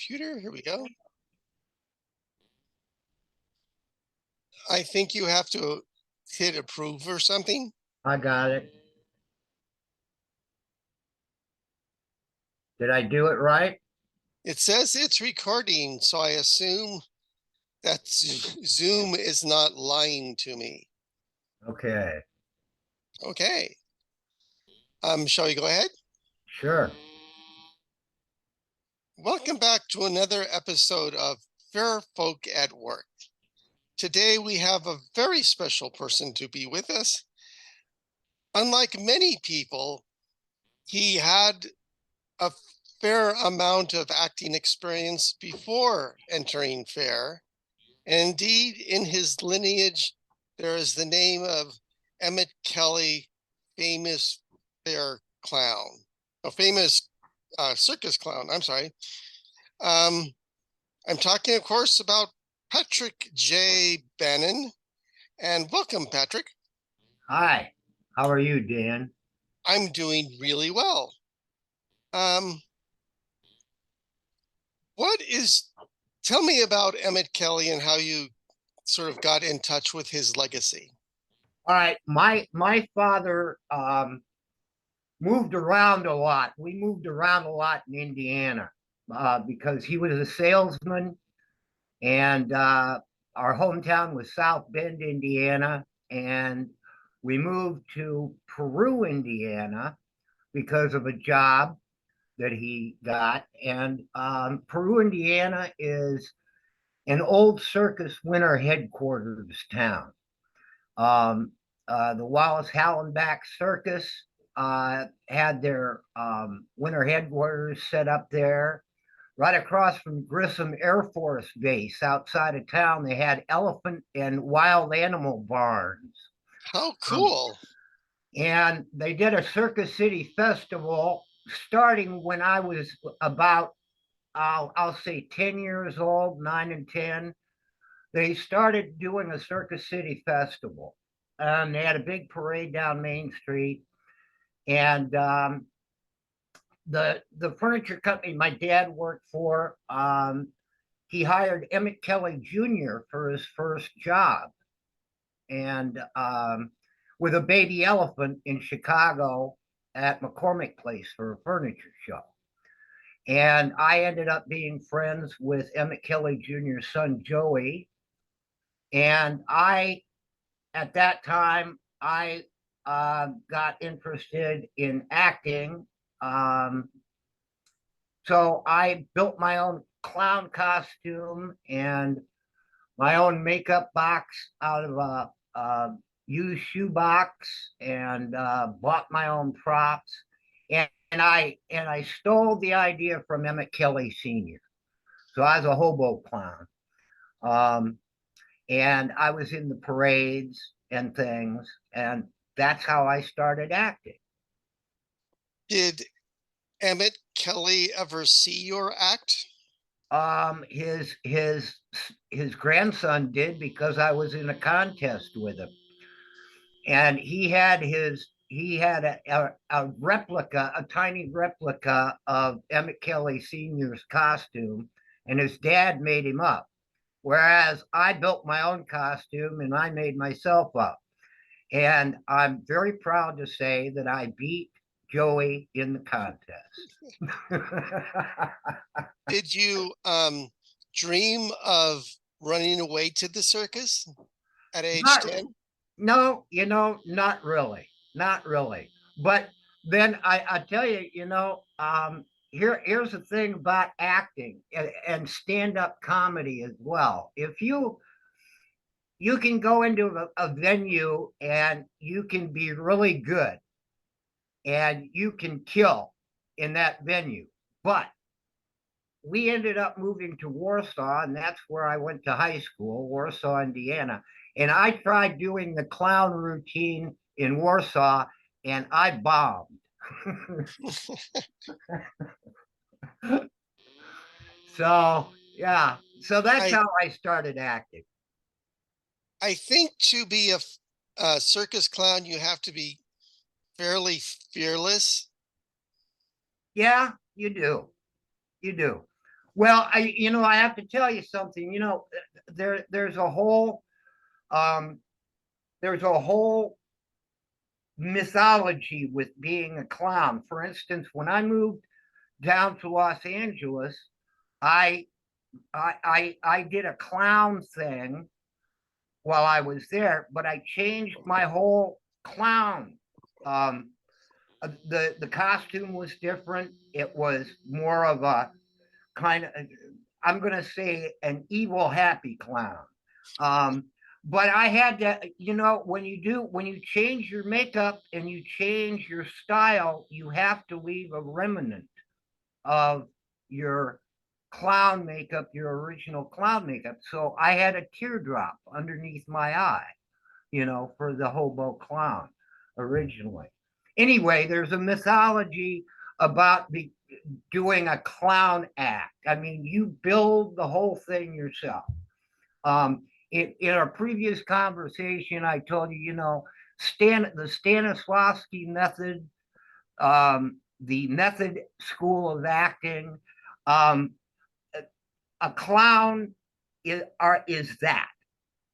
computer. Here we go. I think you have to hit approve or something. I got it. Did I do it right? It says it's recording, so I assume that Zoom is not lying to me. Okay, Okay. Shall we go ahead? sure. Welcome back to another episode of Fair Folk at Work. Today we have a very special person to be with us. Unlike many people, he had a fair amount of acting experience before entering Fair. And indeed, in his lineage, there is the name of Emmett Kelly, famous fair clown, a famous circus clown. I'm sorry. I'm talking, of course, about Patrick J. Bannon. And welcome, Patrick. Hi, how are you, Dan? I'm doing really well. Tell me about Emmett Kelly and how you sort of got in touch with his legacy. All right, my father moved around a lot. We moved around a lot in Indiana because he was a salesman, and our hometown was South Bend, Indiana, and we moved to Peru, Indiana, because of a job that he got. And Peru, Indiana is an old circus winter headquarters town. The Wallace Hallenbach Circus had their winter headquarters set up there. Right across from Grissom Air Force Base outside of town, they had elephant and wild animal barns. How cool. And they did a Circus City Festival starting when I was about, I'll say 10 years old, 9 and 10. They started doing a Circus City Festival. And they had a big parade down Main Street. And the furniture company my dad worked for, he hired Emmett Kelly Jr. for his first job. And with a baby elephant in Chicago at McCormick Place for a furniture show. And I ended up being friends with Emmett Kelly Jr.'s son, Joey. And at that time, I got interested in acting. So I built my own clown costume and my own makeup box out of a used shoe box, and bought my own props. And I stole the idea from Emmett Kelly Sr. So I was a hobo clown. And I was in the parades and things, and that's how I started acting. Did Emmett Kelly ever see your act? His grandson did, because I was in a contest with him, and he had a replica, a tiny replica of Emmett Kelly Sr.'s costume, and his dad made him up. Whereas I built my own costume and I made myself up. And I'm very proud to say that I beat Joey in the contest. Did you dream of running away to the circus at age Not, 10? no, not really. Not really. But then I tell you, here's the thing about acting and stand-up comedy as well. If you can go into a venue and you can be really good and you can kill in that venue. But we ended up moving to Warsaw, and that's where I went to high school, Warsaw, Indiana. And I tried doing the clown routine in Warsaw, and I bombed. So, yeah. So that's how I started acting. I think to be a circus clown, you have to be fairly fearless. Yeah, you do. You do. Well, I have to tell you something. There's a whole um, there's a whole mythology with being a clown. For instance, when I moved down to Los Angeles, I I did a clown thing while I was there, but I changed my whole clown. Um, the costume was different. It was more of a kind of, I'm going to say, an evil happy clown. Um, but I had to, when you change your makeup and you change your style, you have to leave a remnant of your clown makeup, your original clown makeup. So I had a teardrop underneath my eye, for the hobo clown originally. Anyway, there's a mythology about doing a clown act. I mean, you build the whole thing yourself. In our previous conversation, I told you, the Stanislavski method, the method school of acting. Um, a clown is that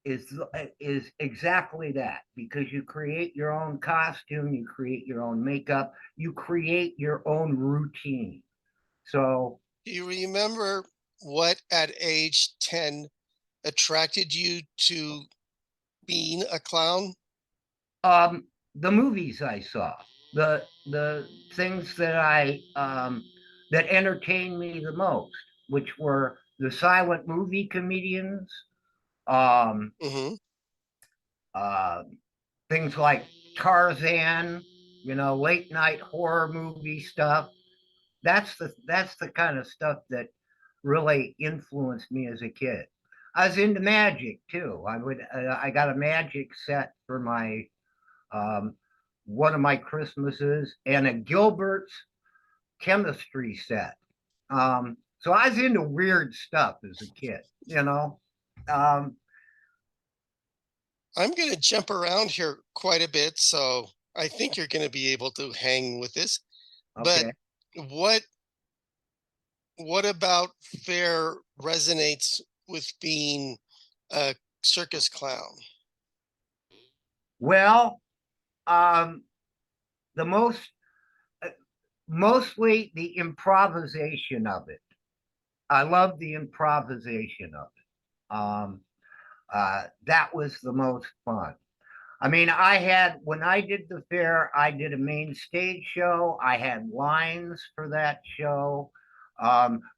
is is exactly that, because you create your own costume, you create your own makeup, you create your own routine. So Do you remember what at age 10 attracted you to being a clown? um, the movies I saw, the things that entertained me the most, which were the silent movie comedians, um, Hmm. uh, things like Tarzan, late night horror movie stuff. That's the kind of stuff that really influenced me as a kid. I was into magic too. I got a magic set for my um, one of my Christmases, and a Gilbert's chemistry set. So I was into weird stuff as a kid. Um, I'm going to jump around here quite a bit, so I think you're going to be able to hang with this. But okay. what what about Fair resonates with being a circus clown? Well, um, the uh, mostly the improvisation of it. I love the improvisation of it. That was the most fun. I mean, when I did the fair, I did a main stage show. I had lines for that show.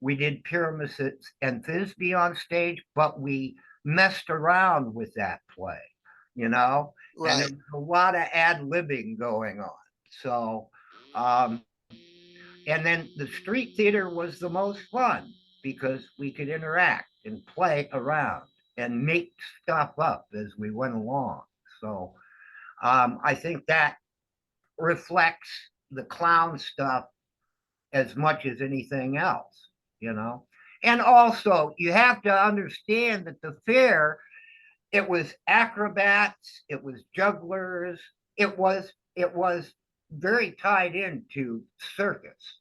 We did Pyramus and Thisbe on stage, but we messed around with that play, and there Right. was a lot of ad libbing going on. So, um, and then the street theater was the most fun because we could interact and play around and make stuff up as we went along. So I think that reflects the clown stuff as much as anything else, you know. And also, you have to understand that the fair, it was acrobats, it was jugglers, it was very tied into circus,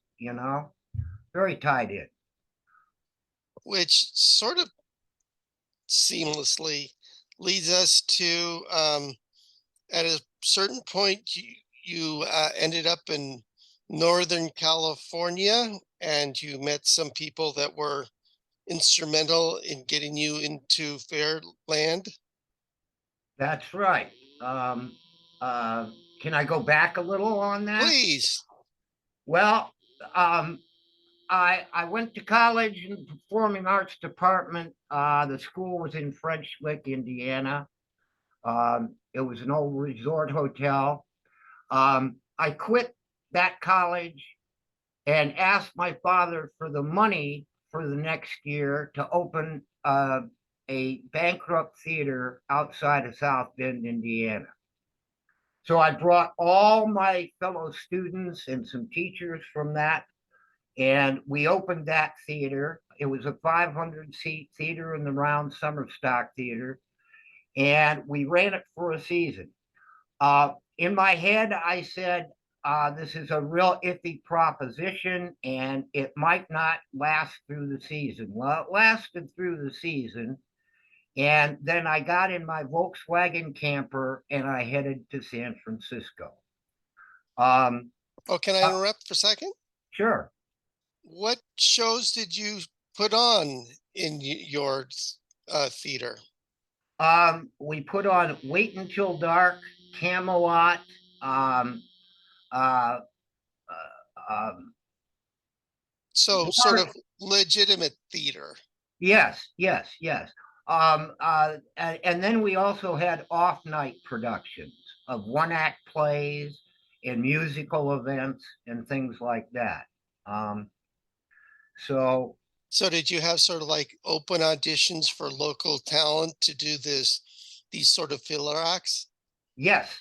very tied in. Which sort of seamlessly leads us to at a certain point, you ended up in Northern California and you met some people that were instrumental in getting you into Fairland. That's right. Um, uh, can I go back a little on that? Please. Well, um, I went to college in the performing arts department. The school was in French Lick, Indiana. It was an old resort hotel. I quit that college and asked my father for the money for the next year to open a bankrupt theater outside of South Bend, Indiana. So I brought all my fellow students and some teachers from that, and we opened that theater. It was a 500-seat theater in the round summer stock theater, and we ran it for a season. In my head, I said, this is a real iffy proposition, and it might not last through the season. Well, it lasted through the season, and then I got in my Volkswagen camper and I headed to San Francisco. Um, Oh, can I uh, interrupt for a second? sure. What shows did you put on in your theater? We put on Wait Until Dark, Camelot, um, uh, um, So sort of legitimate theater. yes, yes, yes. And then we also had off night productions of one act plays and musical events and things like that. Um, so So did you have sort of like open auditions for local talent to do these sort of filler acts? yes,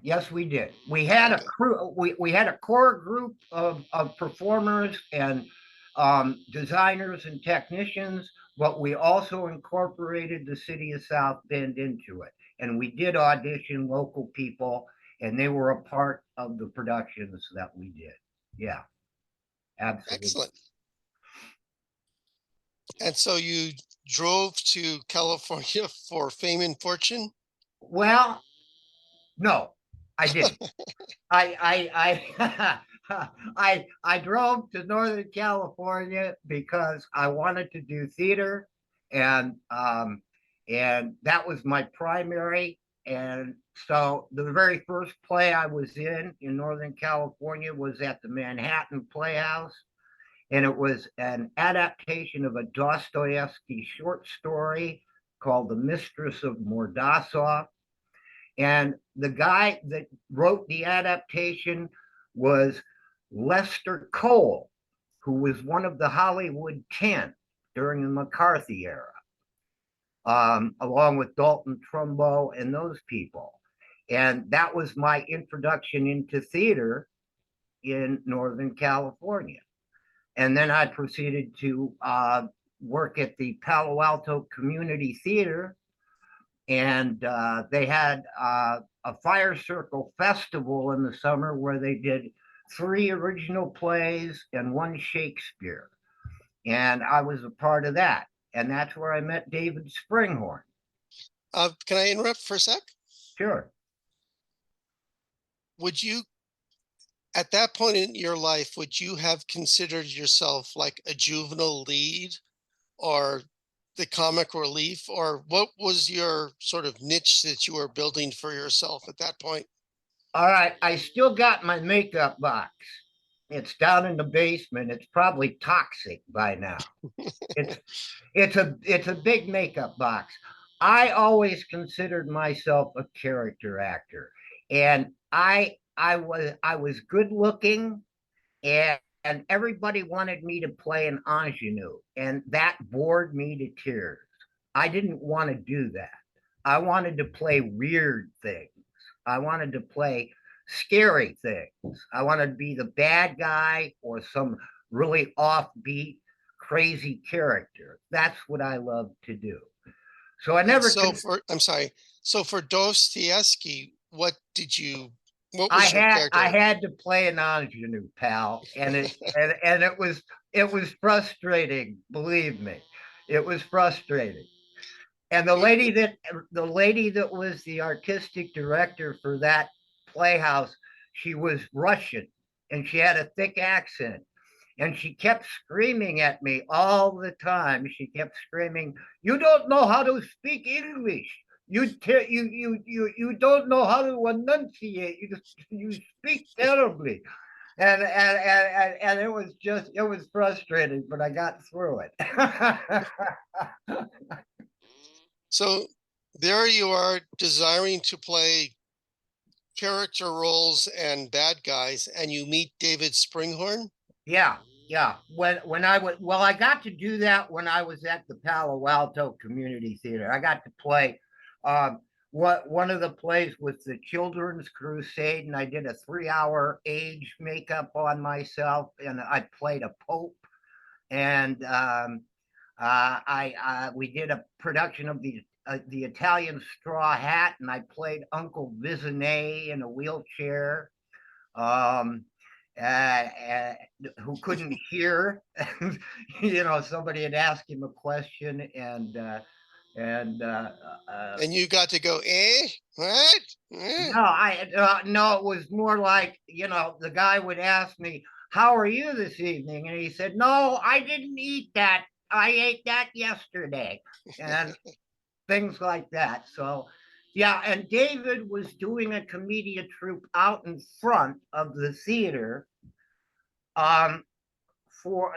yes, we did. We had a Okay, crew. We had a core group of performers and designers and technicians, but we also incorporated the city of South Bend into it. And we did audition local people, and they were a part of the productions that we did. Yeah, absolutely. excellent. And so you drove to California for fame and fortune? Well, no, I didn't. I drove to Northern California because I wanted to do theater, and that was my primary. And so the very first play I was in Northern California was at the Manhattan Playhouse, and it was an adaptation of a Dostoevsky short story called The Mistress of Mordasov. And the guy that wrote the adaptation was Lester Cole, who was one of the Hollywood 10 during the McCarthy era, along with Dalton Trumbo and those people. And that was my introduction into theater in Northern California. And then I proceeded to work at the Palo Alto Community Theater, and they had a fire circle festival in the summer where they did 3 original plays and 1 Shakespeare, and I was a part of that, and that's where I met David Springhorn. Can I interrupt for a sec? Sure. Would you, at that point in your life, would you have considered yourself like a juvenile lead or the comic relief, or what was your sort of niche that you were building for yourself at that point? All right, I still got my makeup box. It's down in the basement. It's probably toxic by now. It's it's a big makeup box. I always considered myself a character actor, and I was good looking, and everybody wanted me to play an ingenue, and that bored me to tears. I didn't want to do that. I wanted to play weird things. I wanted to play scary things. I wanted to be the bad guy or some really offbeat, crazy character. That's what I love to do. So I And never so con- for, I'm sorry, so for Dostoevsky, what was your I character? had to play an ingenue, pal, and it was frustrating. Believe me, it was frustrating. And the lady that was the artistic director for that playhouse, she was Russian, and she had a thick accent, and she kept screaming at me all the time. She kept screaming, "You don't know how to speak English. You don't know how to enunciate. You speak terribly." And it was frustrating, but I got through it. So there you are desiring to play character roles and bad guys, and you meet David Springhorn. Yeah, yeah. I got to do that when I was at the Palo Alto Community Theater. I got to play. What one of the plays was the Children's Crusade, and I did a 3-hour age makeup on myself, and I played a pope. And I we did a production of the Italian Straw Hat, and I played Uncle Visinay in a wheelchair. um, uh, uh, who couldn't hear. Somebody had asked him a question, and And you got to go, what? no, it was more like, the guy would ask me, "How are you this evening?" And he said, "No, I didn't eat that. I ate that yesterday," and things like that. So, yeah, and David was doing a comedian troupe out in front of the theater, um, for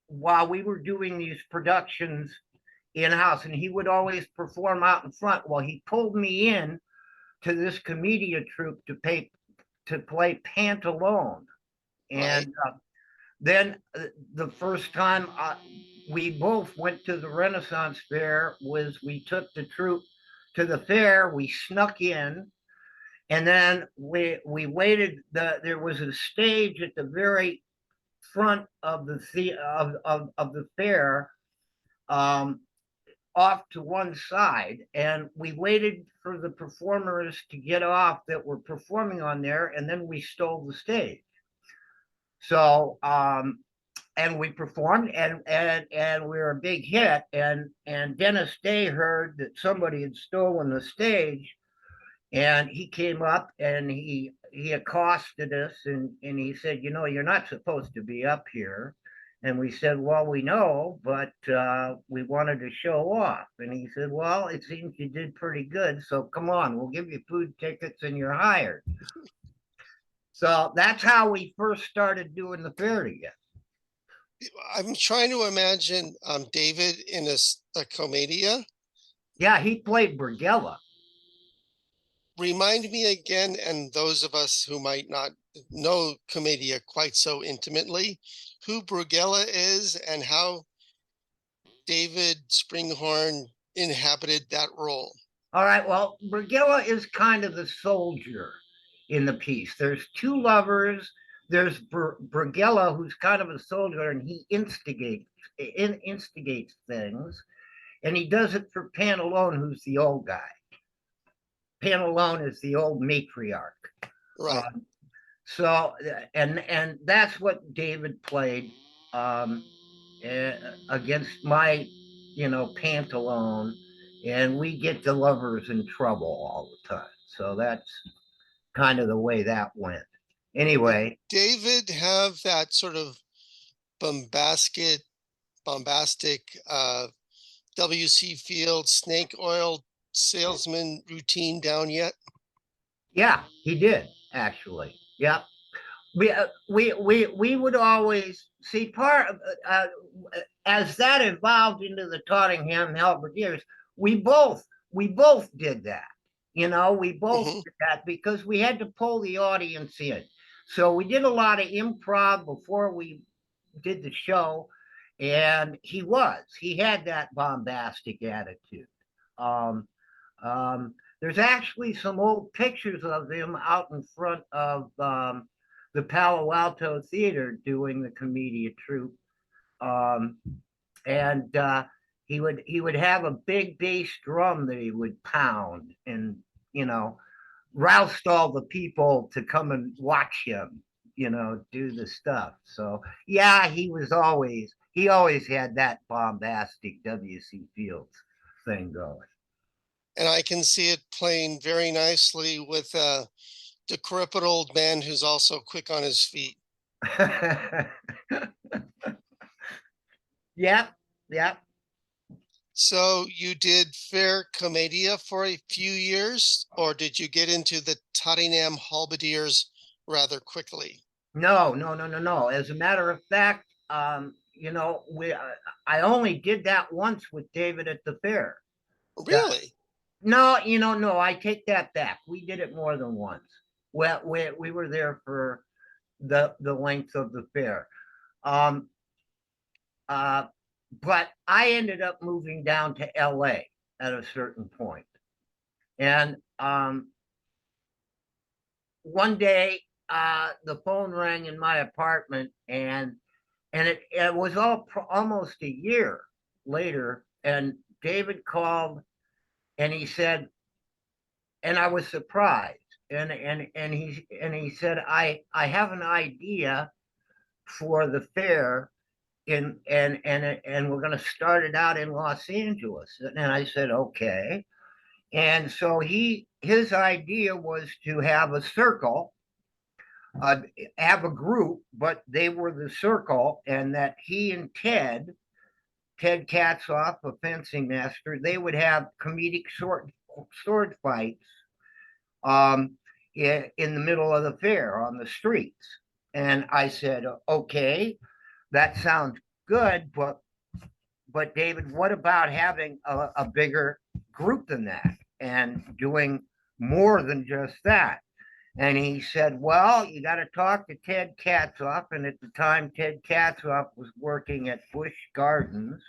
while we were doing these productions in house, and he would always perform out in front. Well, he pulled me in to this comedian troupe to play Pantalone, Right. and then the first time we both went to the Renaissance Fair was we took the troupe to the fair. We snuck in, and then we waited. There was a stage at the very front of the fair, um, off to one side, and we waited for the performers to get off that were performing on there, and then we stole the stage. So and we performed, and we were a big hit, and Dennis Day heard that somebody had stolen the stage, and he came up and he accosted us, and he said, "You're not supposed to be up here." And we said, "Well, we know, but we wanted to show off." And he said, "Well, it seems you did pretty good, so come on, we'll give you food tickets and you're hired." So that's how we first started doing the fair together. I'm trying to imagine David in a commedia. Yeah, he played Bergella. Remind me again, and those of us who might not know commedia quite so intimately, who Brugella is and how David Springhorn inhabited that role. All right, well, Bergilla is kind of the soldier in the piece. There's two lovers. There's Bergilla, who's kind of a soldier, and he instigates things, and he does it for Pantalone, who's the old guy. Pantalone is the old matriarch. Right. So, and that's what David played, um, against my, Pantalone, and we get the lovers in trouble all the time. So that's kind of the way that went. Did Anyway, David have that sort of bombastic W.C. Field snake oil salesman routine down yet? yeah, he did actually. Yeah, we would always see as that evolved into the Tottenham Halberdiers. We both did that. We both Mhm. did that because we had to pull the audience in. So we did a lot of improv before we did the show, and he had that bombastic attitude. Um, there's actually some old pictures of him out in front of the Palo Alto Theater doing the comedian troupe, um, and he would have a big bass drum that he would pound, and you know roused all the people to come and watch him, do the stuff. So yeah, he always had that bombastic W.C. Fields thing going. And I can see it playing very nicely with a decrepit old man who's also quick on his feet. Yep, yep. So you did fair commedia for a few years, or did you get into the Tottenham Halberdiers rather quickly? No, no, no, no, no. As a matter of fact, I only did that once with David at the fair. The, Really? no, no, I take that back. We did it more than once. Well, we were there for the length of the fair. Um, uh, but I ended up moving down to LA at a certain point. And one day, the phone rang in my apartment, and it was almost a year later, and David called, and he said, and I was surprised. and he said, I have an idea for the fair and we're going to start it out in Los Angeles. And I said, okay. And so his idea was to have a circle, uh, have a group, but they were the circle, and that he and Ted Katzoff, a fencing master, they would have comedic sword fights um, in the middle of the fair on the streets. And I said, okay, that sounds good, but David, what about having a bigger group than that and doing more than just that? And he said, well, you got to talk to Ted Katzoff. And at the time, Ted Katzoff was working at Busch Gardens,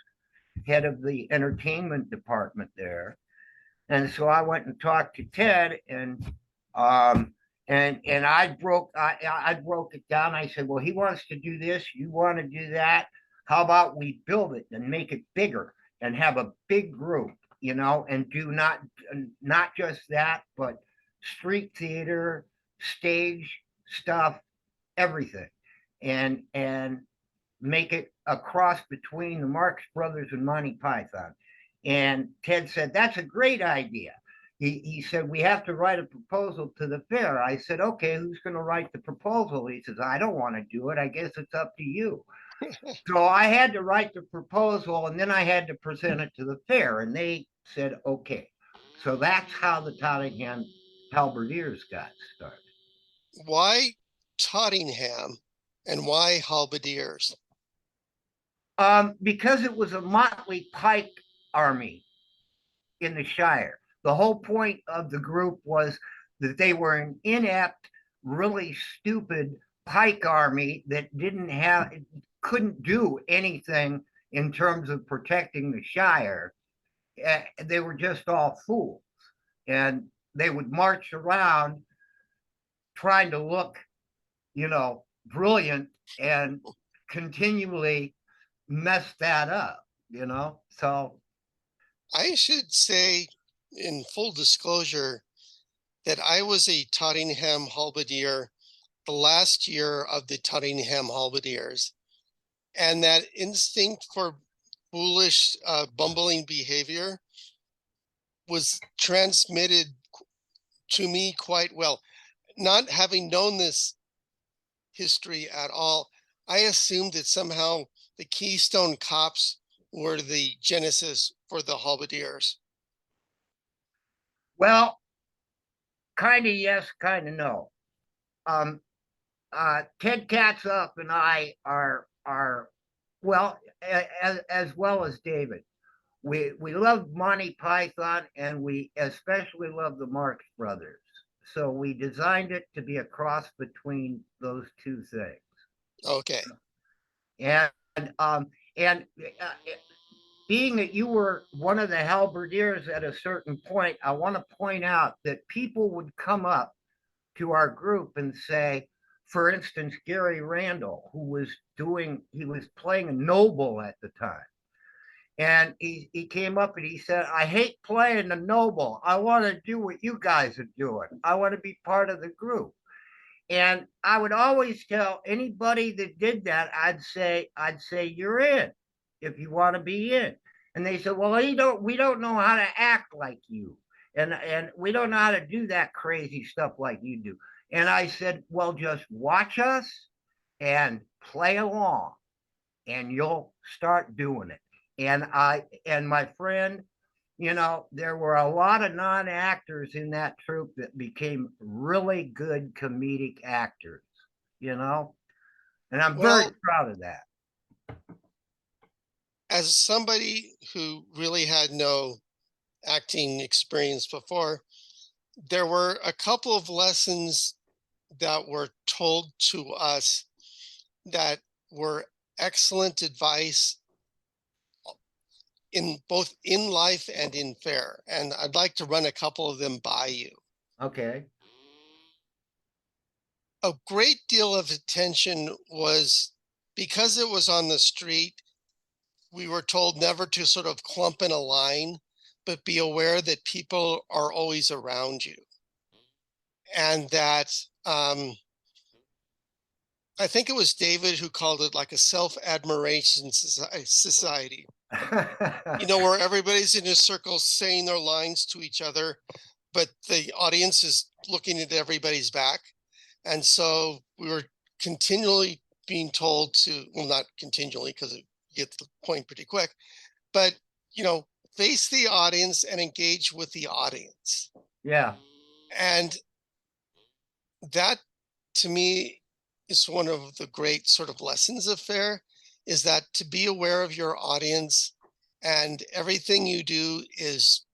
head of the entertainment department there. And so I went and talked to Ted, um, and I broke it down. I said, well, he wants to do this, you want to do that. How about we build it and make it bigger and have a big group, and do not just that, but street theater, stage stuff, everything, and make it a cross between the Marx Brothers and Monty Python. And Ted said, that's a great idea. He said, we have to write a proposal to the fair. I said, okay, who's going to write the proposal? He says, I don't want to do it. I guess it's up to you. So I had to write the proposal, and then I had to present it to the fair, and they said, okay. So that's how the Tottenham Halberdiers got started. Why Tottenham and why halberdiers? Because it was a motley pike army in the Shire. The whole point of the group was that they were an inept, really stupid pike army that couldn't do anything in terms of protecting the Shire. They were just all fools. And they would march around trying to look, brilliant and continually mess that up. So I should say, in full disclosure, that I was a Tottenham halberdier the last year of the Tottenham halberdiers, and that instinct for foolish, bumbling behavior was transmitted to me quite well. Not having known this history at all, I assumed that somehow the Keystone Cops were the genesis for the halberdiers. well, kind of yes, kind of no. Um, Ted Katzoff and I are well, as well as David. We love Monty Python, and we especially love the Marx Brothers. So we designed it to be a cross between those two things. Okay. And um, and being that you were one of the halberdiers at a certain point, I want to point out that people would come up to our group and say, for instance, Gary Randall, he was playing a noble at the time. And he came up and he said, I hate playing the noble. I want to do what you guys are doing. I want to be part of the group. And I would always tell anybody that did that, I'd say, you're in if you want to be in. And they said, well, we don't know how to act like you. And we don't know how to do that crazy stuff like you do. And I said, well, just watch us and play along and you'll start doing it. And my friend, there were a lot of non-actors in that troupe that became really good comedic actors, and I'm very proud of that. As somebody who really had no acting experience before, there were a couple of lessons that were told to us that were excellent advice in both in life and in fair. And I'd like to run a couple of them by you. Okay. A great deal of attention was, because it was on the street, we were told never to sort of clump in a line, but be aware that people are always around you. and that I think it was David who called it like a self-admiration society, where everybody's in a circle saying their lines to each other, but the audience is looking at everybody's back. And so we were continually being told to, well, not continually, because it gets the point pretty quick, but, face the audience and engage with the audience. Yeah. And that, to me, is one of the great sort of lessons of faire, is that to be aware of your audience and everything you do is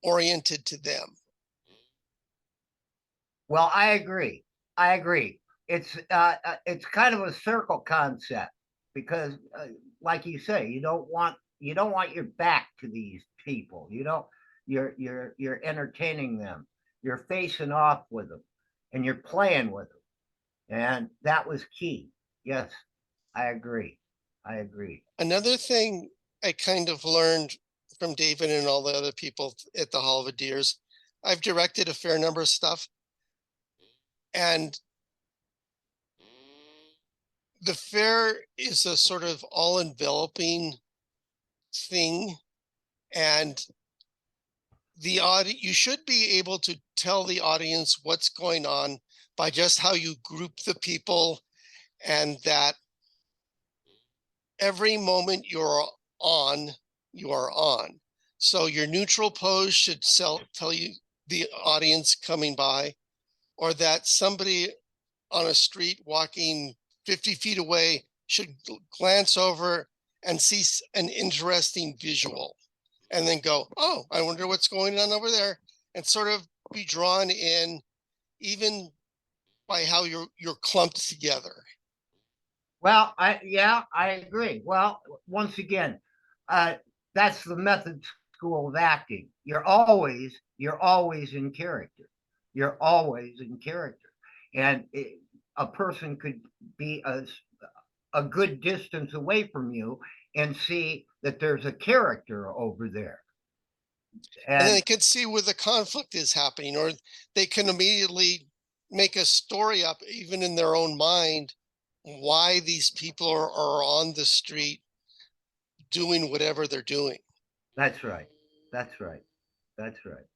oriented to them. Well, I agree. I agree. It's kind of a circle concept because, like you say, you don't want your back to these people. You don't. You're entertaining them. You're facing off with them, and you're playing with them, and that was key. Yes, I agree. I agree. Another thing I kind of learned from David and all the other people at the Halberdiers, I've directed a fair number of stuff, and the faire is a sort of all-enveloping thing, and you should be able to tell the audience what's going on by just how you group the people, and that every moment on, you are on. So your neutral pose should tell you the audience coming by, or that somebody on a street walking 50 feet away should glance over and see an interesting visual and then go, oh, I wonder what's going on over there, and sort of be drawn in even by how you're clumped together. Well, I agree. Well, once again, that's the method school of acting. You're always in character. You're always in character, and a person could be a good distance away from you and see that there's a character over there. And then And they can see where the conflict is happening, or they can immediately make a story up, even in their own mind, why these people are on the street doing whatever they're doing. that's right. That's right. That's right.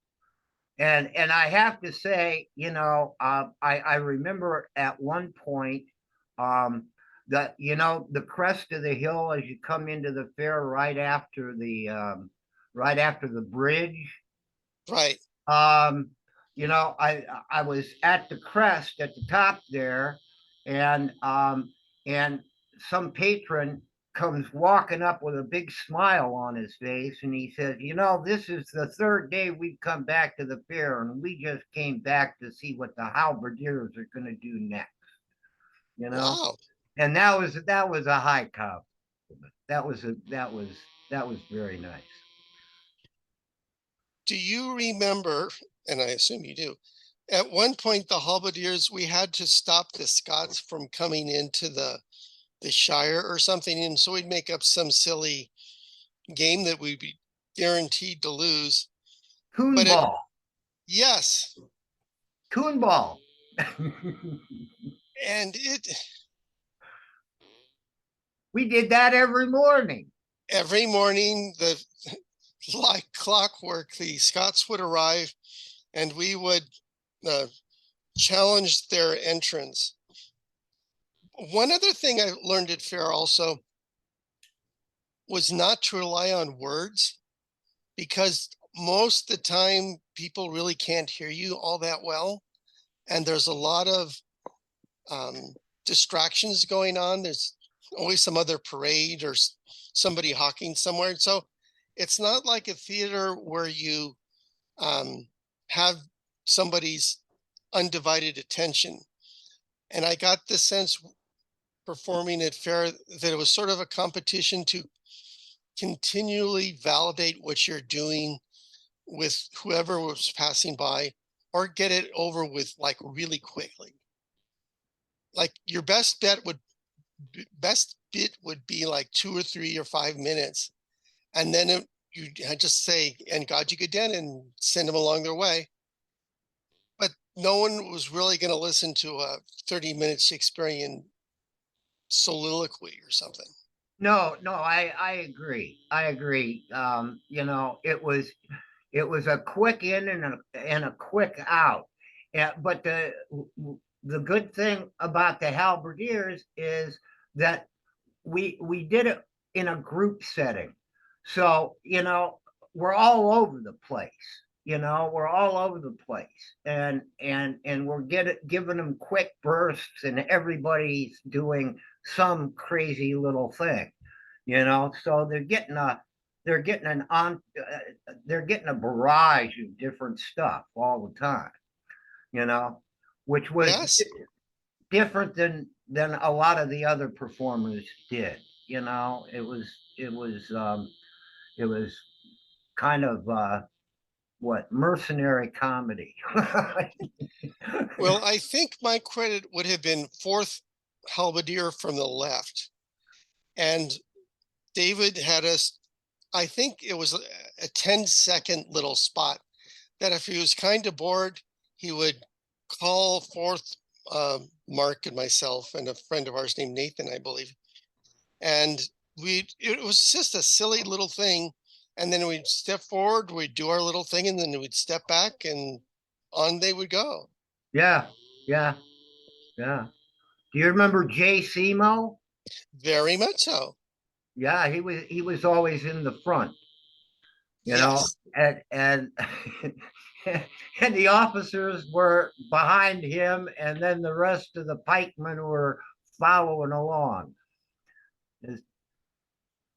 And I have to say, I remember at one point that the crest of the hill as you come into the fair right after the bridge. Right. I was at the crest at the top there, and some patron comes walking up with a big smile on his face, and he says, this is the third day we've come back to the fair, and we just came back to see what the halberdiers are going to do next. Wow. And that was a high compliment. That was very nice. Do you remember, and I assume you do, at one point the halberdiers, we had to stop the Scots from coming into the Shire or something, and so we'd make up some silly game that we'd be guaranteed to lose. But Coonball. Yes. Coonball. And we did that every morning. Every morning, like clockwork, the Scots would arrive and we would challenge their entrance. One other thing I learned at faire also was not to rely on words, because most of the time people really can't hear you all that well. And there's a lot of distractions going on. There's always some other parade or somebody hawking somewhere. So it's not like a theater where you have somebody's undivided attention. And I got the sense performing at faire that it was sort of a competition to continually validate what you're doing with whoever was passing by, or get it over with like really quickly. Like your best bit would be like 2 or 3 or 5 minutes, and then you just say, and God you good den, and send them along their way. But no one was really going to listen to a 30-minute Shakespearean soliloquy or something. No, no, I agree. I agree. It was a quick in and a quick out. Yeah, but the good thing about the halberdiers is that we did it in a group setting. So, we're all over the place. We're all over the place. And we're giving them quick bursts and everybody's doing some crazy little thing. So they're getting they're getting a barrage of different stuff all the time, you know, which was Yes. different than a lot of the other performers did. It was it was kind of what mercenary comedy. Well, I think my credit would have been fourth halberdier from the left. And David had us, I think it was a 10-second little spot that if he was kind of bored, he would call forth Mark and myself and a friend of ours named Nathan, I believe. And it was just a silly little thing. And then we'd step forward, we'd do our little thing, and then we'd step back and on they would go. Yeah, yeah, yeah. Do you remember Jay Simo? Very much so. Yeah, he was always in the front, Yes. and and the officers were behind him, and then the rest of the pikemen were following along.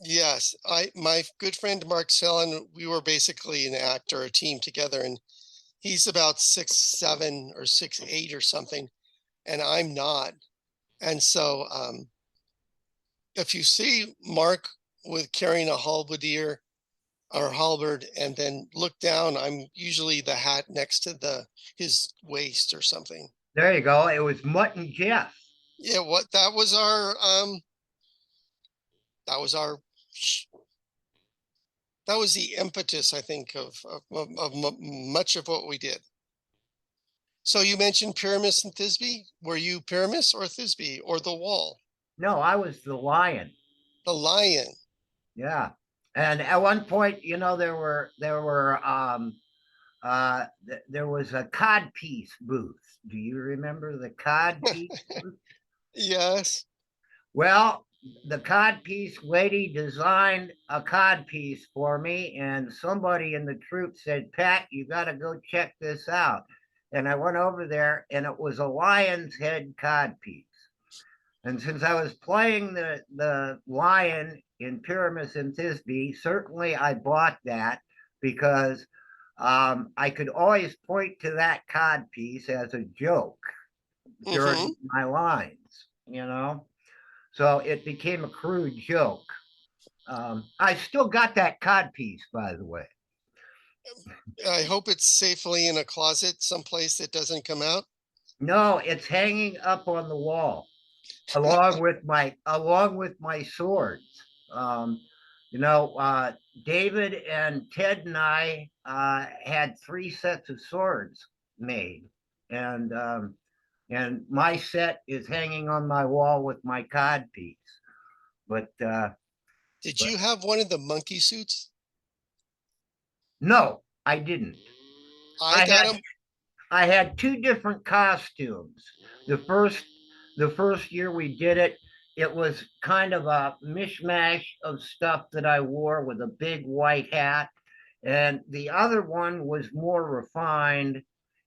Yes. My good friend Mark Sellen, we were basically an act or a team together, and he's about 6'7" or 6'8" or something, and I'm not. And so if you see Mark with carrying a halberdier or halberd and then look down, I'm usually the hat next to his waist or something. There you go. It was Mutt and Jeff. Yeah, what that was our that was the impetus, I think, of much of what we did. So you mentioned Pyramus and Thisbe. Were you Pyramus or Thisbe or the wall? No, I was the lion. The lion. Yeah. And at one point, there was a codpiece booth. Do you remember the codpiece booth? Yes. Well, the codpiece lady designed a codpiece for me, and somebody in the troupe said, "Pat, you got to go check this out." And I went over there, and it was a lion's head codpiece. And since I was playing the lion in Pyramus and Thisbe, certainly I bought that because I could always point to that codpiece as a joke Mm-hmm. during my lines. So it became a crude joke. I still got that codpiece, by the way. I hope it's safely in a closet someplace that doesn't come out. No, it's hanging up on the wall along with my swords. Um, you know, David and Ted and I had 3 sets of swords made, and my set is hanging on my wall with my codpiece. But Did but you have one of the monkey suits? no, I didn't. I I got had them. I had 2 different costumes. The first the first year we did it, it was kind of a mishmash of stuff that I wore with a big white hat. And the other one was more refined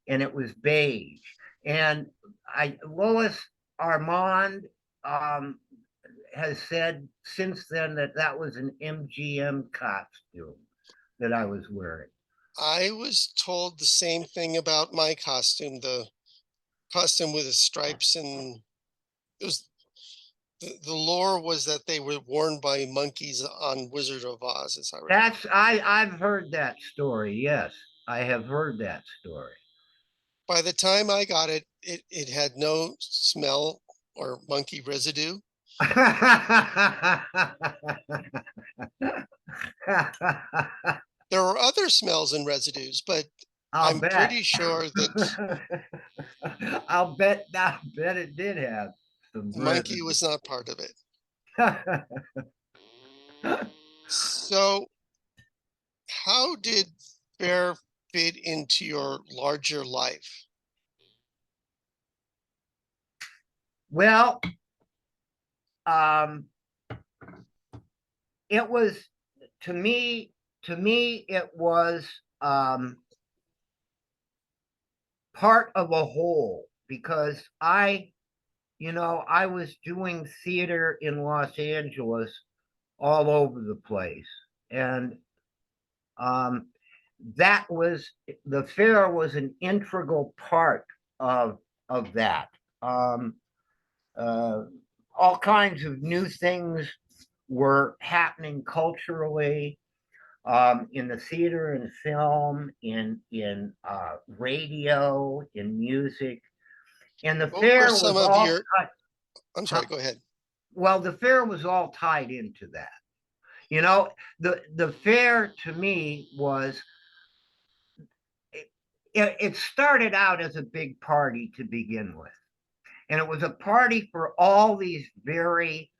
and it was beige. And Lois Armand um, has said since then that that was an MGM costume that I was wearing. I was told the same thing about my costume, the costume with the stripes, and it was the lore was that they were worn by monkeys on Wizard of Oz, as I remember. I've heard that story. Yes, I have heard that story. By the time I got it, it had no smell or monkey residue. There were other smells and residues, but I'll I'm bet. pretty sure that I'll bet it did have some Monkey brevity. was not part of it. So how did Fair fit into your larger life? Well, um, it was to me, it was part of a whole because I was doing theater in Los Angeles all over the place. And um, that was the fair was an integral part of that. Um, uh, all kinds of new things were happening culturally in the theater and film, in radio, in music, and the What were fair some was of all your, I'm sorry, go ahead. well. The fair was all tied into that. You know, the fair to me was it started out as a big party to begin with. And it was a party for all these very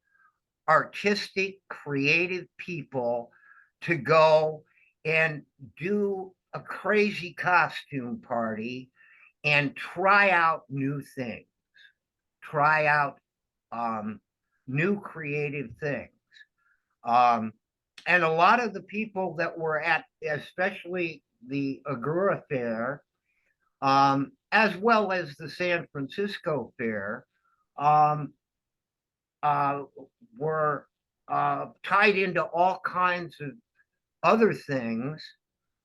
artistic, creative people to go and do a crazy costume party and try out new things, try out new creative things. Um, and a lot of the people that were at, especially the Agura Fair, as well as the San Francisco Fair, um, uh, were tied into all kinds of other things,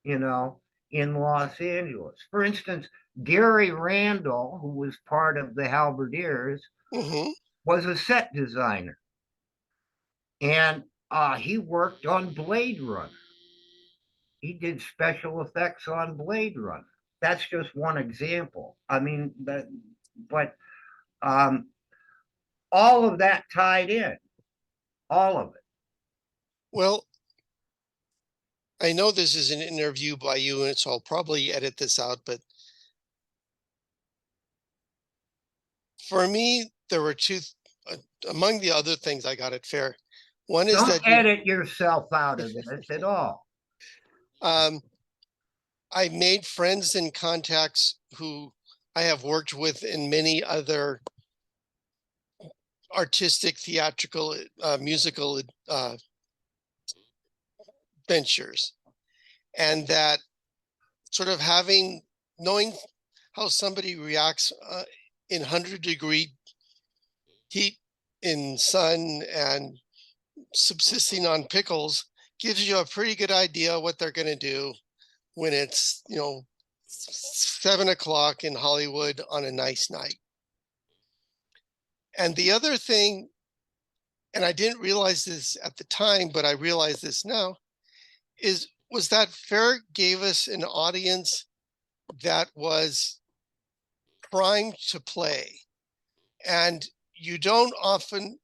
you know, in Los Angeles. For instance, Gary Randall, who was part of the Halberdiers, Hmm. was a set designer, and he worked on Blade Runner. He did special effects on Blade Runner. That's just one example. I mean, but um, all of that tied in, all of it. Well, I know this is an interview by you, and so I'll probably edit this out, but for me, there were uh, among the other things I got at Fair. One is Don't that edit yourself out of this at all. um, I made friends and contacts who I have worked with in many other artistic, theatrical, musical ventures. And that sort of knowing how somebody reacts in 100-degree heat in sun and subsisting on pickles gives you a pretty good idea what they're going to do when it's 7 o'clock in Hollywood on a nice night. And the other thing, and I didn't realize this at the time, but I realize this now, was that Fair gave us an audience that was primed to play. And you don't often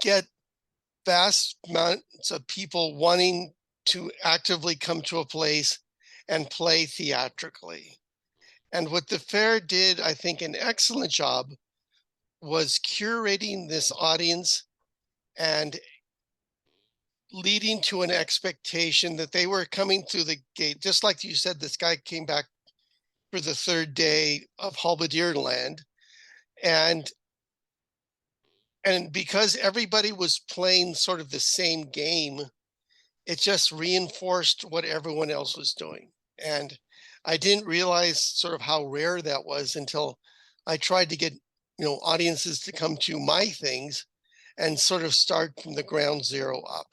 get vast amounts of people wanting to actively come to a place and play theatrically. And what the fair did, I think, an excellent job was curating this audience and leading to an expectation that they were coming through the gate. Just like you said, this guy came back for the third day of Halberdierland. And because everybody was playing sort of the same game, it just reinforced what everyone else was doing. And I didn't realize sort of how rare that was until I tried to get, audiences to come to my things and sort of start from the ground zero up.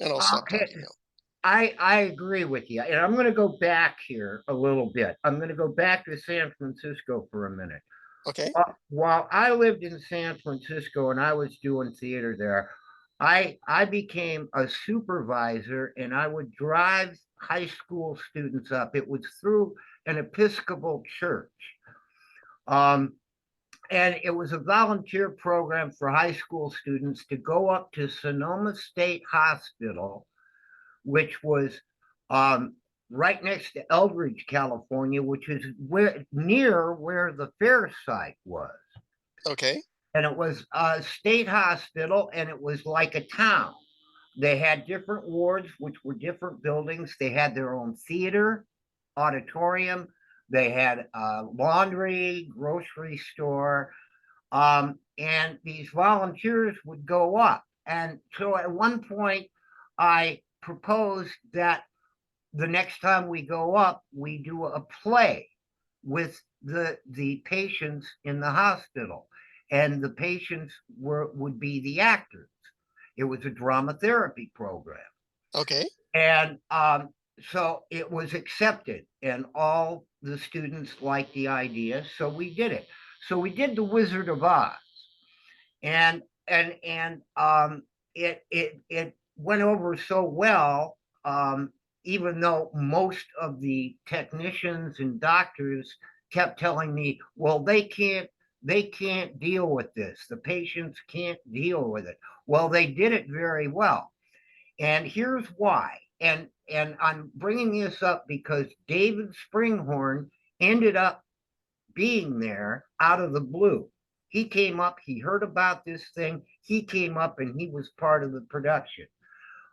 And I'll stop Okay, talking now. I agree with you, and I'm going to go back here a little bit. I'm going to go back to San Francisco for a minute. Okay. While I lived in San Francisco and I was doing theater there, I became a supervisor and I would drive high school students up. It was through an Episcopal church. Um, and it was a volunteer program for high school students to go up to Sonoma State Hospital, which was um, right next to Eldridge, California, which is near where the fair site was. Okay. And it was a state hospital, and it was like a town. They had different wards, which were different buildings. They had their own theater, auditorium. They had a laundry, grocery store, and these volunteers would go up. And so at one point, I proposed that the next time we go up, we do a play with the patients in the hospital, and the patients would be the actors. It was a drama therapy program, Okay. and so it was accepted, and all the students liked the idea, so we did it. So we did the Wizard of Oz, and it went over so well. Even though most of the technicians and doctors kept telling me, well, they can't deal with this. The patients can't deal with it. Well, they did it very well. And here's why. And I'm bringing this up because David Springhorn ended up being there out of the blue. He came up, he heard about this thing, he came up and he was part of the production.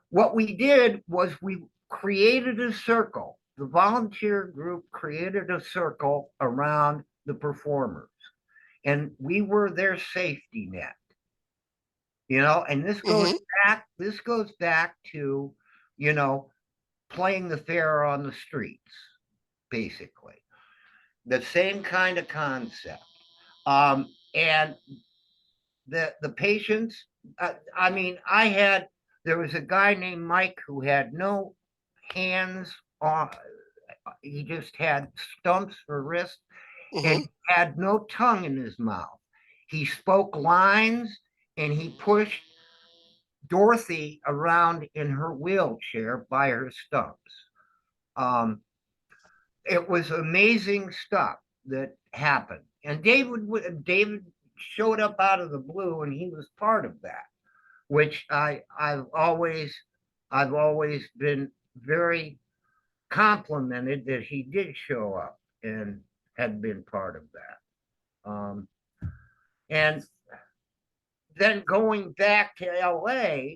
What we did was we created a circle. The volunteer group created a circle around the performers, and we were their safety net. And this goes Mm-hmm. back to, you know, playing the fair on the streets, basically. The same kind of concept. And the patients, I mean, there was a guy named Mike who had no hands on, he just had stumps for wrists, and Mm-hmm. he had no tongue in his mouth. He spoke lines, and he pushed Dorothy around in her wheelchair by her stumps. Um, it was amazing stuff that happened. And David showed up out of the blue, and he was part of that, which I've always been very complimented that he did show up and had been part of that. And then going back to LA,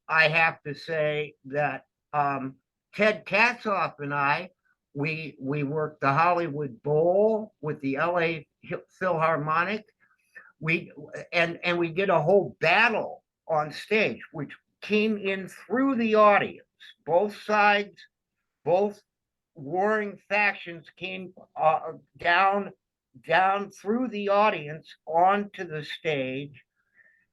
I have to say that Ted Katzoff and I, we worked the Hollywood Bowl with the LA Philharmonic. We we did a whole battle on stage, which came in through the audience. Both sides, both warring factions came down through the audience onto the stage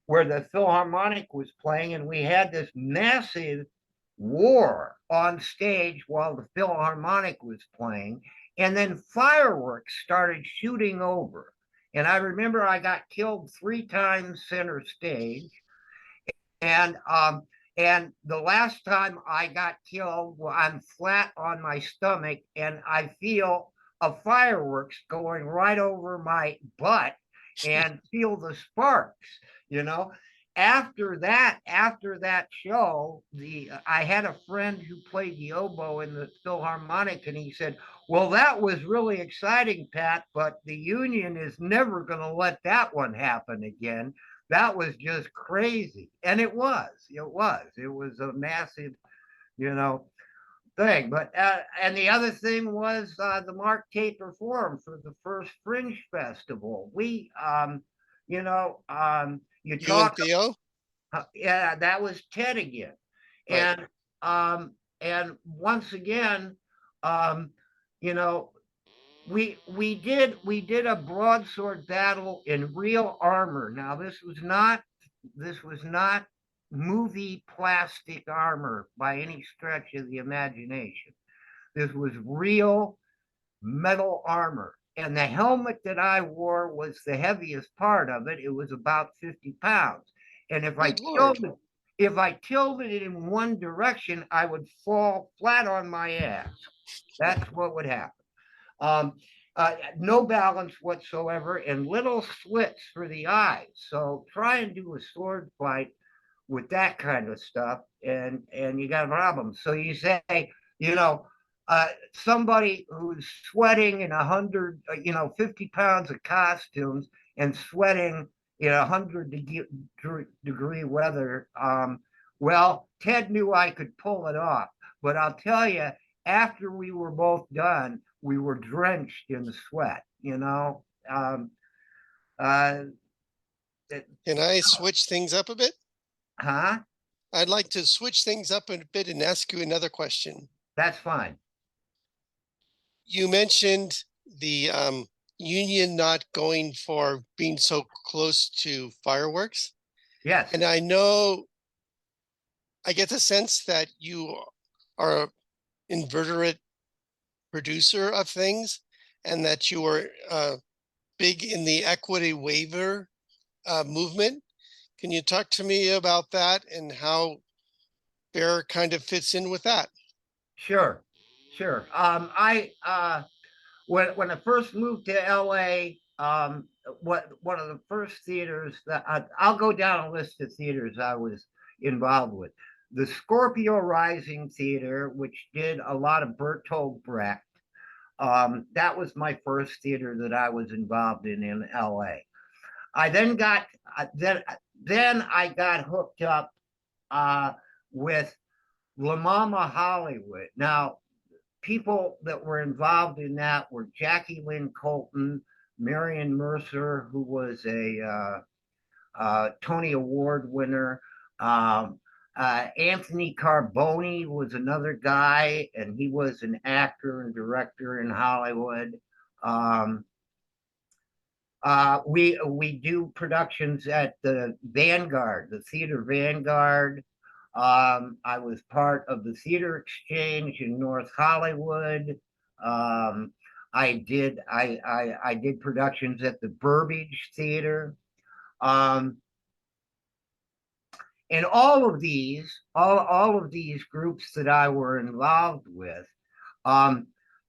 where the Philharmonic was playing, and we had this massive war on stage while the Philharmonic was playing, and then fireworks started shooting over. And I remember I got killed 3 times center stage, and the last time I got killed, well, I'm flat on my stomach, and I feel a fireworks going right over my butt, and feel the sparks. You know, after that show, the I had a friend who played the oboe in the Philharmonic, and he said, "Well, that was really exciting, Pat, but the union is never going to let that one happen again. That was just crazy." And it was a massive, you know thing. But and the other thing was the Mark Taper Forum for the first Fringe Festival. You You and talk, Theo? yeah, that was Ted again. Right. And once again, um you know we did a broadsword battle in real armor. Now, this was not movie plastic armor by any stretch of the imagination. This was real metal armor, and the helmet that I wore was the heaviest part of it. It was about 50 pounds, and if I Good Lord. tilted if I tilted it in one direction, I would fall flat on my ass. That's what would happen. Um, no balance whatsoever, and little slits for the eyes. So try and do a sword fight with that kind of stuff, and you got a problem. So you say, You know, somebody who's sweating in 50 pounds of costumes and sweating in 100-degree weather. Well, Ted knew I could pull it off, but I'll tell you, after we were both done, we were drenched in sweat. Uh, it, Can I switch things up a bit? huh? I'd like to switch things up a bit and ask you another question. That's fine. You mentioned the union not going for being so close to fireworks. Yes. And I get the sense that you are an inveterate producer of things and that you were big in the equity waiver movement. Can you talk to me about that and how Bear kind of fits in with that? Sure. Sure. When I first moved to LA, one of the first theaters that I'll go down a list of theaters I was involved with. The Scorpio Rising Theater, which did a lot of Bertolt Brecht. That was my first theater that I was involved in LA. I then got then I got hooked up with La Mama Hollywood. Now, people that were involved in that were Jackie Lynn Colton, Marion Mercer, who was a Tony Award winner. Anthony Carboni was another guy, and he was an actor and director in Hollywood. We do productions at the Vanguard, the Theater Vanguard. I was part of the Theater Exchange in North Hollywood. I did productions at the Burbage Theater. And all of these groups that I were involved with,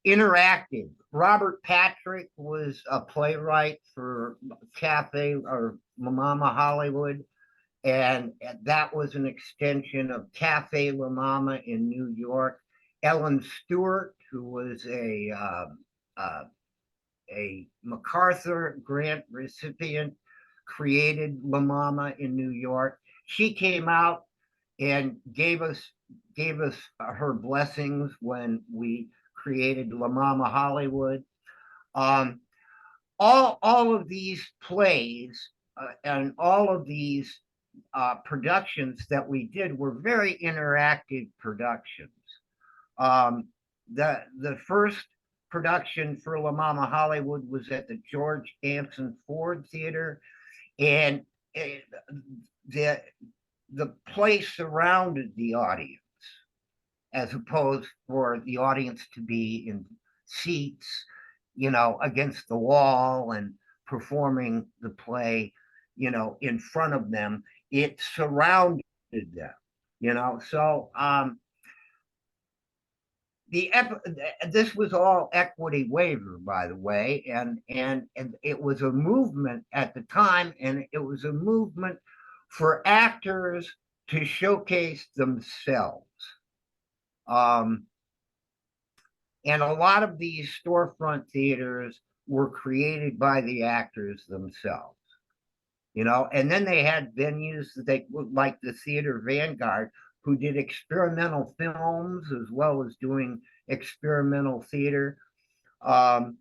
interacted. Robert Patrick was a playwright for Cafe or Mama Hollywood, and that was an extension of Cafe La Mama in New York. Ellen Stewart, who was a MacArthur Grant recipient, created La Mama in New York. She came out and gave us her blessings when we created La Mama Hollywood. Um, all of these plays and all of these productions that we did were very interactive productions. The first production for La Mama Hollywood was at the George Anson Ford Theater, and it, the the place surrounded the audience, as opposed for the audience to be in seats, against the wall and performing the play, in front of them. It surrounded them. So this was all equity waiver, by the way, and it was a movement at the time, and it was a movement for actors to showcase themselves. And a lot of these storefront theaters were created by the actors themselves, and then they had venues that they like the Theater Vanguard, who did experimental films as well as doing experimental theater. Have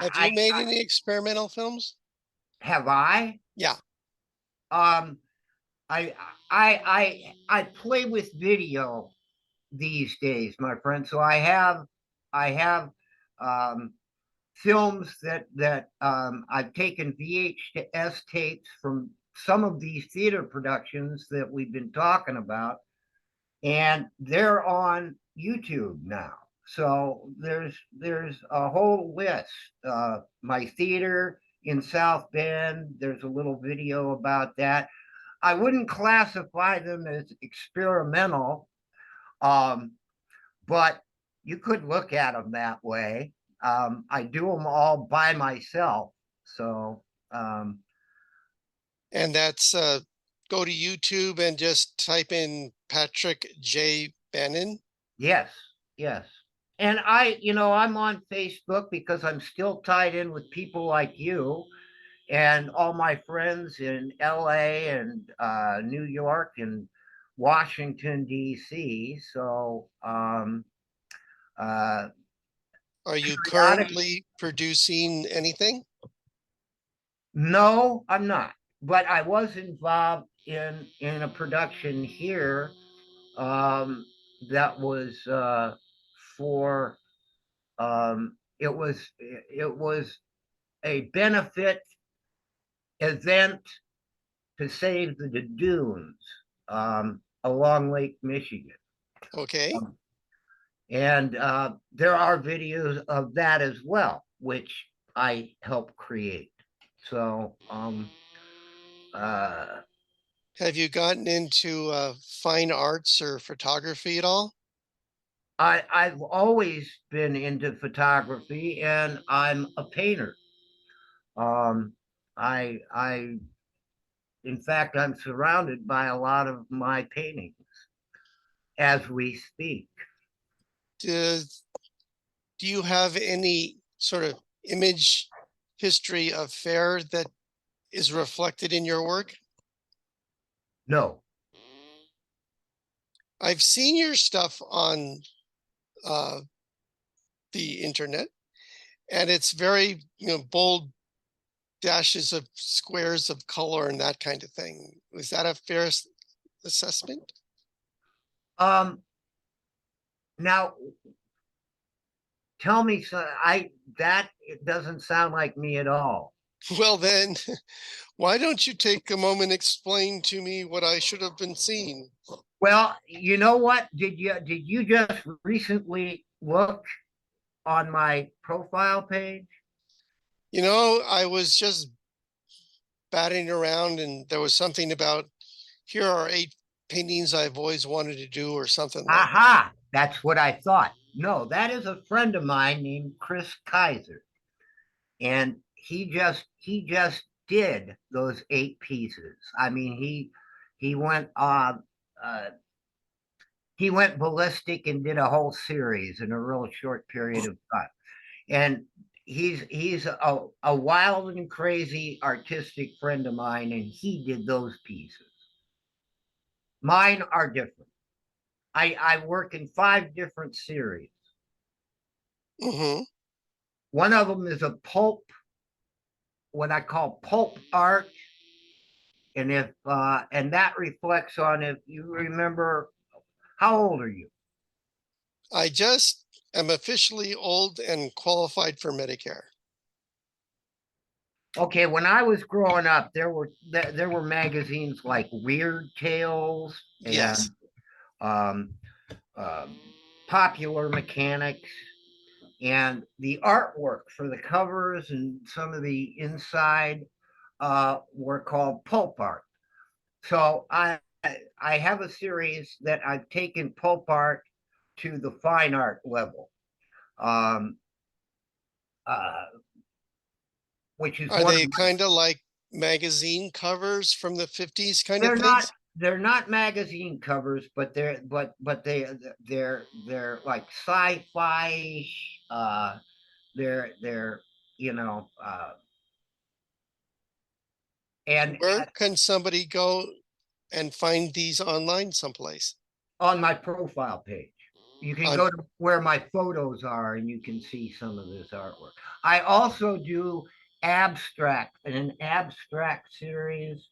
you made any experimental films? Have I? Yeah. Um, I play with video these days, my friend. So I have films that I've taken VHS tapes from some of these theater productions that we've been talking about, and they're on YouTube now. So there's a whole list. My theater in South Bend, there's a little video about that. I wouldn't classify them as experimental, but you could look at them that way. I do them all by myself. So, and that's go to YouTube and just type in Patrick J. Bannon. Yes, yes. And I'm on Facebook because I'm still tied in with people like you and all my friends in LA and New York and Washington, D.C. So, uh, Are you periodic, currently producing anything? no, I'm not. But I was involved in a production here that was for it was a benefit event to save the dunes along Lake Michigan. Okay. Um, and there are videos of that as well, which I helped create. So uh, Have you gotten into fine arts or photography at all? I've always been into photography, and I'm a painter. Um, I in fact, I'm surrounded by a lot of my paintings as we speak. Does, do you have any sort of image history of fair that is reflected in your work? No. I've seen your stuff on uh, the internet, and it's very, bold dashes of squares of color and that kind of thing. Was that a fair assessment? Um, Now tell me, so I that it doesn't sound like me at all. Well, then, why don't you take a moment and explain to me what I should have been seeing? Well, you know what? Did you just recently look on my profile page? I was just batting around and there was something about here are 8 paintings I've always wanted to do or something like that. Aha, that's what I thought. No, that is a friend of mine named Chris Kaiser, and he just did those 8 pieces. I mean, he went uh he went ballistic and did a whole series in a real short period of time. And he's a wild and crazy artistic friend of mine, and he did those pieces. Mine are different. I work in 5 different series. Hmm. One of them is a pulp, what I call pulp art, and if and that reflects on, if you remember, how old are you? I just am officially old and qualified for Medicare. Okay, when I was growing up, there were magazines like Weird Tales Yes. and um, um, Popular Mechanics, and the artwork for the covers and some of the inside were called pulp art. So I have a series that I've taken pulp art to the fine art level, um, uh, which is Are one of they my. kind of like magazine covers from the 50s kind of They're not things? they're not magazine covers, but they're like sci-fi. They're you know and Where can somebody go and find these online someplace? on my profile page. You can On go to where my photos are and you can see some of this artwork. I also do an abstract series,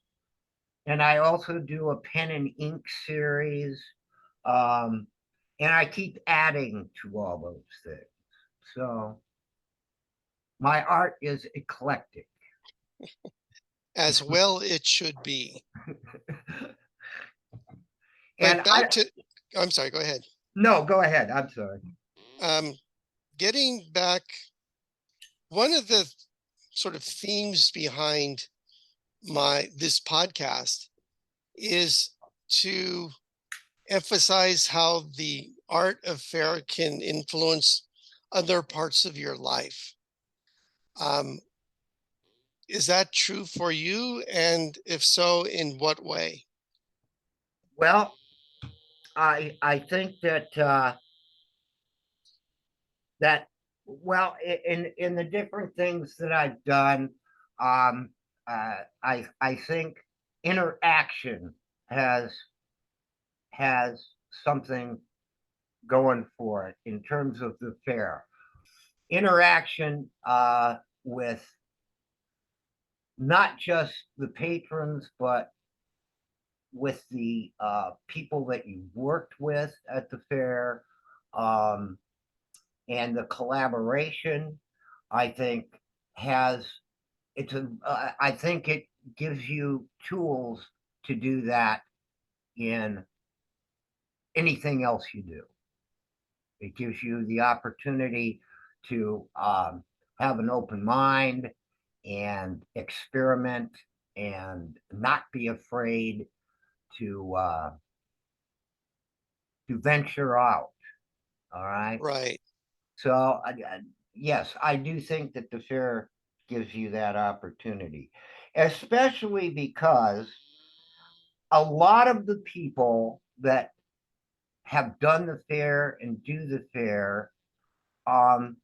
and I also do a pen and ink series. Um, and I keep adding to all those things. So my art is eclectic. as well it should be. And But back to, I'm sorry, go ahead. no, go ahead. I'm sorry. Um, Getting back, one of the sort of themes behind this podcast is to emphasize how the art of fair can influence other parts of your life. Um, is that true for you? And if so, in what way? Well, I think that. that well, in the different things that I've done, um, I think interaction has has something going for it in terms of the fair interaction with not just the patrons, but with the people that you worked with at the fair, um, and the collaboration. I think has it's a. I think it gives you tools to do that in anything else you do. It gives you the opportunity to have an open mind and experiment and not be afraid to to venture out. All right. Right. So yes, I do think that the fair gives you that opportunity, especially because a lot of the people that have done the fair and do the fair um,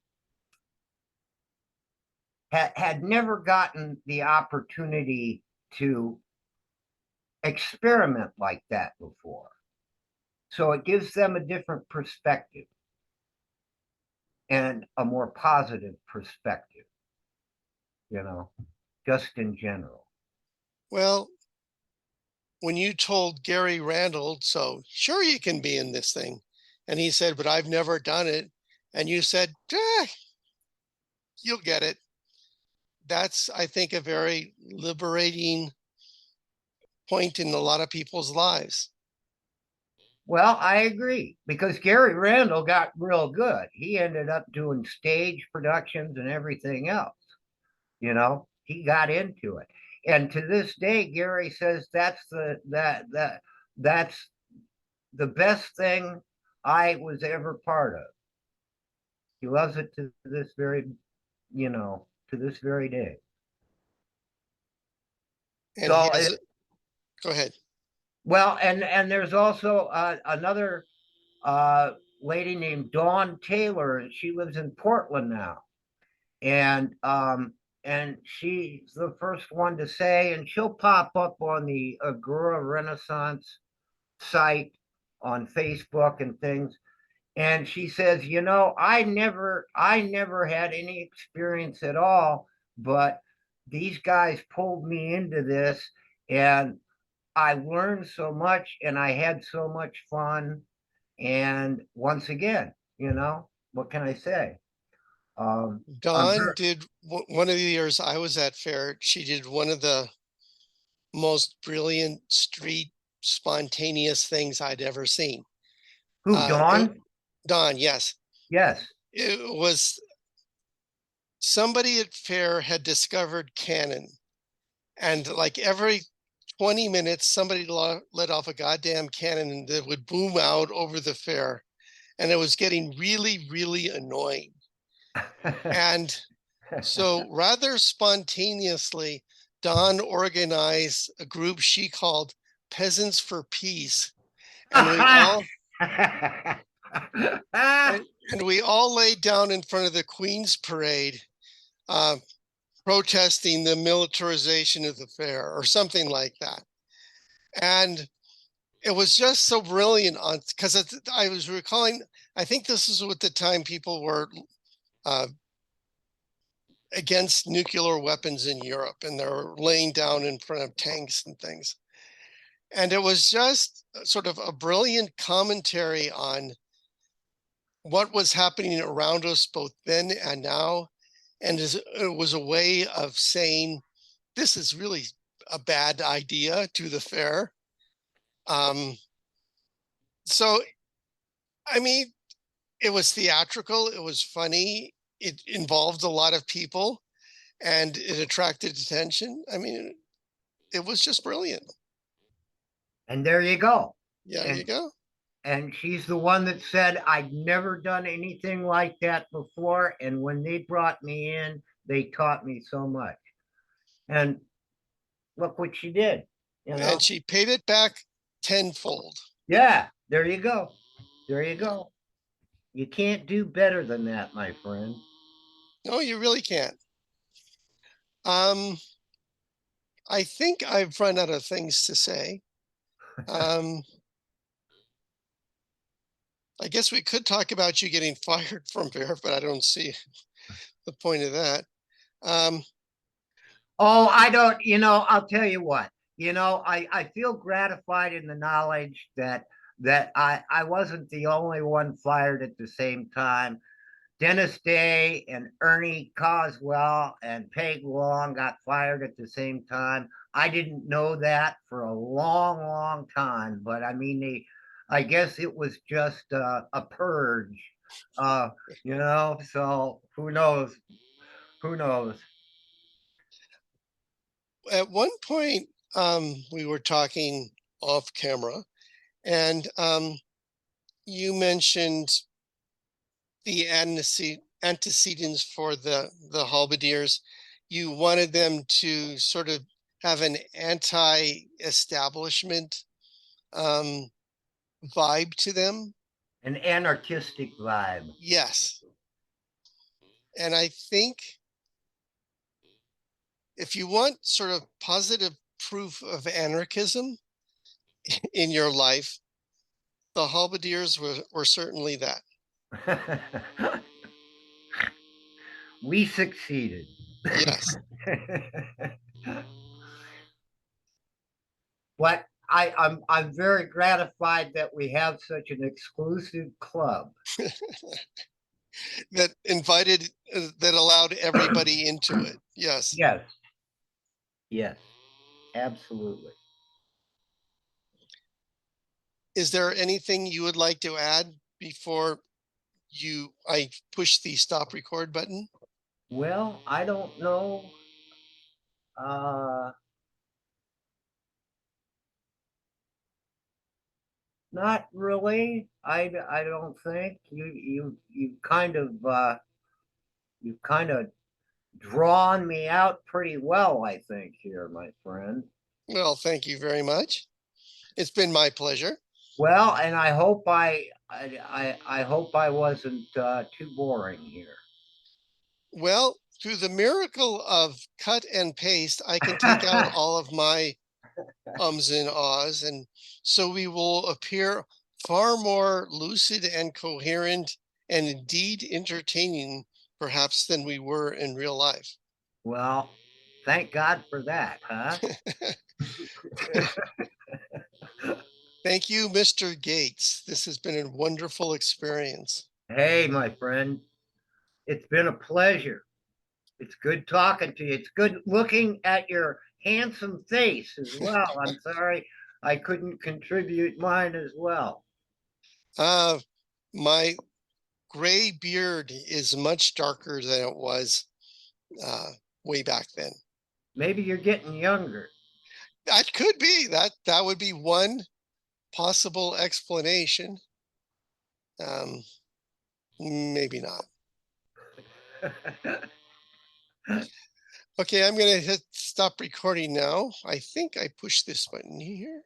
had never gotten the opportunity to experiment like that before. So it gives them a different perspective and a more positive perspective, you know, just in general. Well, when you told Gary Randall, so sure you can be in this thing, and he said, but I've never done it, and you said, you'll get it. That's, I think, a very liberating point in a lot of people's lives. Well, I agree because Gary Randall got real good. He ended up doing stage productions and everything else. He got into it. And to this day, Gary says that's the best thing I was ever part of. He loves it to this to this very day. And he So, has, go ahead. well, and there's also another uh, lady named Dawn Taylor, and she lives in Portland now. And she's the first one to say, and she'll pop up on the Agora Renaissance site on Facebook and things. And she says, I never had any experience at all, but these guys pulled me into this, and I learned so much, and I had so much fun. And once again, what can I say? I'm Dawn very, did one of the years I was at fair. She did one of the most brilliant street spontaneous things I'd ever seen. who, It, Dawn? Dawn, yes, Yes. it was somebody at fair had discovered Canon, and like every 20 minutes, somebody let off a goddamn cannon that would boom out over the fair, and it was getting really, really annoying. And so rather spontaneously, Dawn organized a group she called Peasants for Peace. And we all and we all laid down in front of the Queen's Parade, uh, protesting the militarization of the fair or something like that. And it was just so brilliant on because I was recalling, I think this is at the time people were uh, against nuclear weapons in Europe, and they're laying down in front of tanks and things. And it was just sort of a brilliant commentary on what was happening around us both then and now. And it was a way of saying, this is really a bad idea to the fair. So, I mean, it was theatrical, it was funny, it involved a lot of people, and it attracted attention. I mean, it was just brilliant. And there you go. Yeah, you And go. and she's the one that said I'd never done anything like that before, and when they brought me in, they taught me so much. And look what she did, you And know? she paid it back tenfold. Yeah, there you go. There you go. You can't do better than that, my friend. No, you really can't. Um, I think I've run out of things to say. Um, I guess we could talk about you getting fired from Bear, but I don't see the point of that. Um, Oh, I don't, I'll tell you what, I feel gratified in the knowledge that I wasn't the only one fired at the same time. Dennis Day and Ernie Coswell and Peg Long got fired at the same time. I didn't know that for a long, long time, but I mean, I guess it was just a purge, uh, so who knows? Who knows? at one point, we were talking off camera, and you mentioned the antecedents for the halberdiers. You wanted them to sort of have an anti-establishment um, vibe to them. An anarchistic vibe. Yes, and I think if you want sort of positive proof of anarchism in your life, the halberdiers were certainly that. We succeeded. Yes. But I'm very gratified that we have such an exclusive club. That invited, that allowed everybody into it. Yes. Yes, yes, absolutely. Is there anything you would like to add before I push the stop record button? Well, I don't know. Uh, Not really. I don't think you kind of drawn me out pretty well, I think, here, my friend. Well, thank you very much. It's been my pleasure. Well, and I hope I wasn't too boring here. Well, through the miracle of cut and paste, I can take out all of my ums and ahs, and so we will appear far more lucid and coherent and indeed entertaining, perhaps, than we were in real life. Well, thank God for that, huh? Thank you, Mr. Gates. This has been a wonderful experience. Hey, my friend, it's been a pleasure. It's good talking to you. It's good looking at your handsome face as well. I'm sorry I couldn't contribute mine as well. Uh, my gray beard is much darker than it was uh, way back then. Maybe you're getting younger. That could be that would be one possible explanation. Um, maybe not. Okay, I'm going to hit stop recording now. I think I pushed this button here.